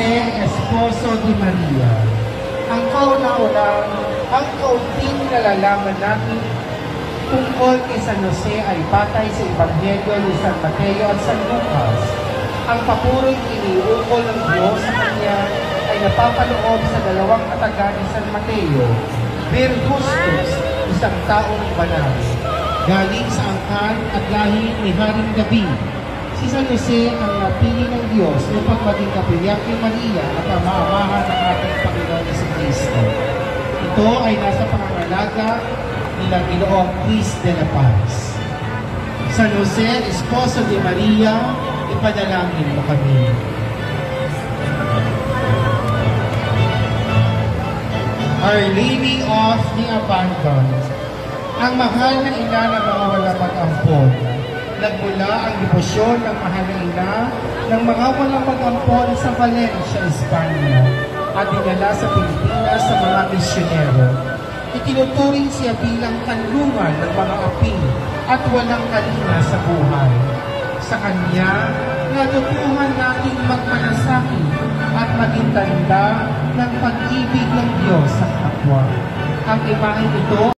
Jose, esposo ni Maria. Ang kauna-unang, ang kaunting nalalaman natin tungkol kay San Jose ay batay sa Ebanghelyo ni San Mateo at San Lucas. Ang papuro'y iniukol ng Diyos sa kanya ay napapaloob sa dalawang kataga ni San Mateo, Vir Justus, isang taong banal, galing sa angkan at lahi ni Haring David. Si San Jose ang napili ng Diyos upang maging kapilyang ni Maria at ama-amahan ng ating Panginoon Jesucristo. Ito ay nasa pangangalaga nila Ginoong Chris de la Paz. San Jose, esposo ni Maria, ipanalangin mo kami. Our Lady of the Abandoned, ang mahal na ina ng mga walang mag-ampon. Nagmula ang debosyon ng mahal na ina ng mga walang mag-ampon sa Valencia, Espanya at dinala sa Pilipinas sa mga misyonero. Itinuturing siya bilang kanlungan ng mga api at walang kalina sa buhay. Sa kanya, natutuhan nating magmanasakit at maging tanda ng pag-ibig ng Diyos sa kapwa. Ang imaheng ito